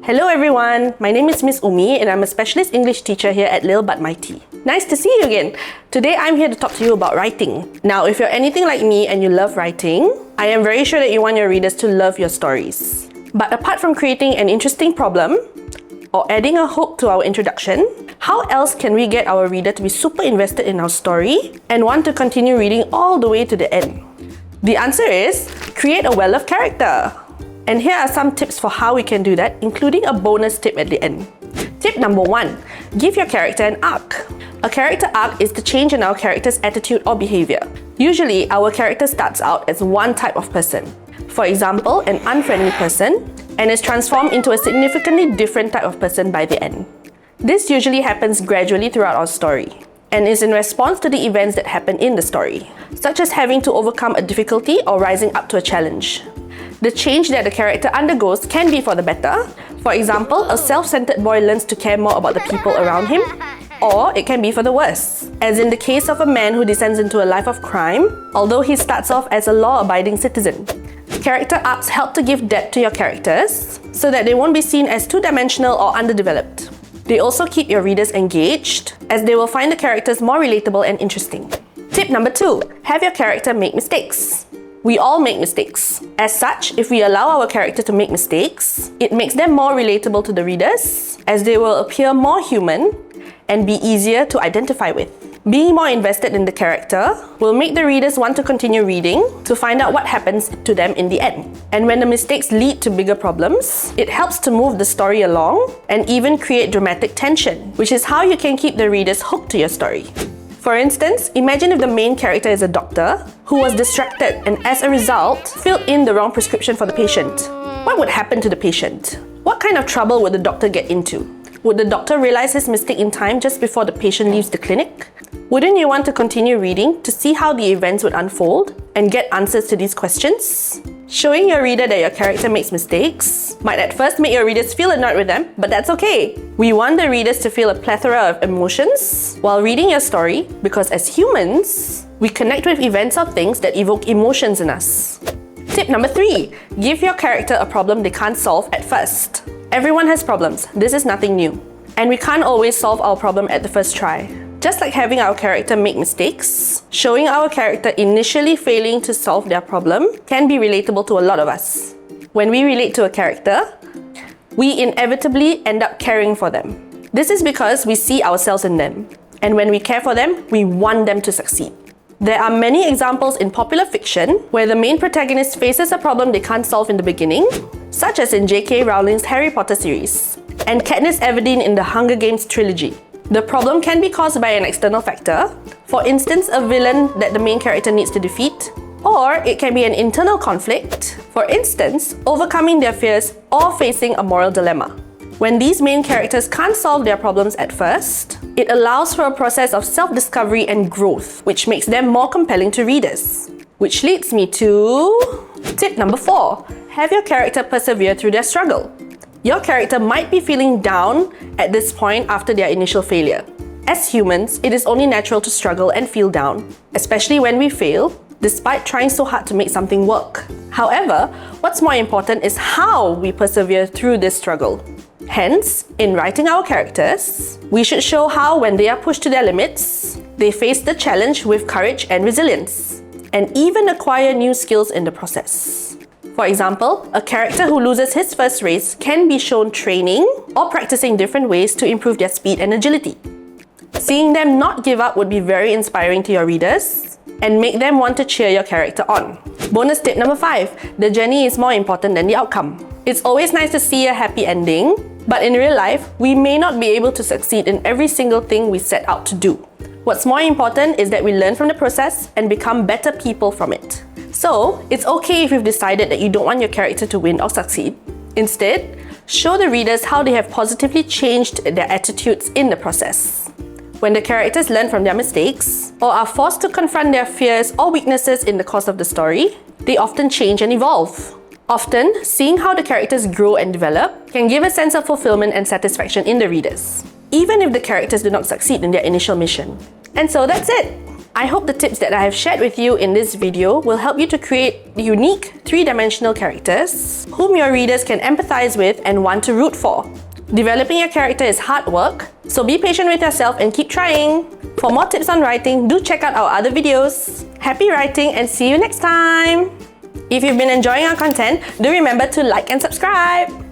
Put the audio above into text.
Hello everyone, my name is Miss Umi and I'm a specialist English teacher here at Lil But Mighty. Nice to see you again. Today I'm here to talk to you about writing. Now, if you're anything like me and you love writing, I am very sure that you want your readers to love your stories. But apart from creating an interesting problem or adding a hook to our introduction, how else can we get our reader to be super invested in our story and want to continue reading all the way to the end? The answer is create a well-loved character. And here are some tips for how we can do that, including a bonus tip at the end. Tip number 1, give your character an arc. A character arc is the change in our character's attitude or behavior. Usually, our character starts out as one type of person. For example, an unfriendly person, and is transformed into a significantly different type of person by the end. This usually happens gradually throughout our story, and is in response to the events that happen in the story, such as having to overcome a difficulty or rising up to a challenge. The change that the character undergoes can be for the better. For example, a self-centered boy learns to care more about the people around him, or it can be for the worse, as in the case of a man who descends into a life of crime, although he starts off as a law-abiding citizen. Character arcs help to give depth to your characters, so that they won't be seen as two-dimensional or underdeveloped. They also keep your readers engaged, as they will find the characters more relatable and interesting. Tip number 2, have your character make mistakes. We all make mistakes. As such, if we allow our character to make mistakes, it makes them more relatable to the readers, as they will appear more human and be easier to identify with. Being more invested in the character will make the readers want to continue reading to find out what happens to them in the end. And when the mistakes lead to bigger problems, it helps to move the story along and even create dramatic tension, which is how you can keep the readers hooked to your story. For instance, imagine if the main character is a doctor who was distracted and as a result, filled in the wrong prescription for the patient. What would happen to the patient? What kind of trouble would the doctor get into? Would the doctor realize his mistake in time just before the patient leaves the clinic? Wouldn't you want to continue reading to see how the events would unfold and get answers to these questions? Showing your reader that your character makes mistakes might at first make your readers feel annoyed with them, but that's okay. We want the readers to feel a plethora of emotions while reading your story because as humans, we connect with events or things that evoke emotions in us. Tip number 3, give your character a problem they can't solve at first. Everyone has problems, this is nothing new. And we can't always solve our problem at the first try. Just like having our character make mistakes, showing our character initially failing to solve their problem can be relatable to a lot of us. When we relate to a character, we inevitably end up caring for them. This is because we see ourselves in them. And when we care for them, we want them to succeed. There are many examples in popular fiction where the main protagonist faces a problem they can't solve in the beginning, such as in J.K. Rowling's Harry Potter series, and Katniss Everdeen in the Hunger Games trilogy. The problem can be caused by an external factor, for instance, a villain that the main character needs to defeat, or it can be an internal conflict, for instance, overcoming their fears or facing a moral dilemma. When these main characters can't solve their problems at first, it allows for a process of self-discovery and growth, which makes them more compelling to readers. Which leads me to tip number 4, have your character persevere through their struggle. Your character might be feeling down at this point after their initial failure. As humans, it is only natural to struggle and feel down, especially when we fail, despite trying so hard to make something work. However, what's more important is how we persevere through this struggle. Hence, in writing our characters, we should show how when they are pushed to their limits, they face the challenge with courage and resilience, and even acquire new skills in the process. For example, a character who loses his first race can be shown training or practicing different ways to improve their speed and agility. Seeing them not give up would be very inspiring to your readers and make them want to cheer your character on. Bonus tip number 5, the journey is more important than the outcome. It's always nice to see a happy ending, but in real life, we may not be able to succeed in every single thing we set out to do. What's more important is that we learn from the process and become better people from it. So, it's okay if you've decided that you don't want your character to win or succeed. Instead, show the readers how they have positively changed their attitudes in the process. When the characters learn from their mistakes or are forced to confront their fears or weaknesses in the course of the story, they often change and evolve. Often, seeing how the characters grow and develop can give a sense of fulfillment and satisfaction in the readers, even if the characters do not succeed in their initial mission. And so that's it! I hope the tips that I have shared with you in this video will help you to create unique three-dimensional characters whom your readers can empathize with and want to root for. Developing your character is hard work, so be patient with yourself and keep trying. For more tips on writing, do check out our other videos. Happy writing and see you next time! If you've been enjoying our content, do remember to like and subscribe!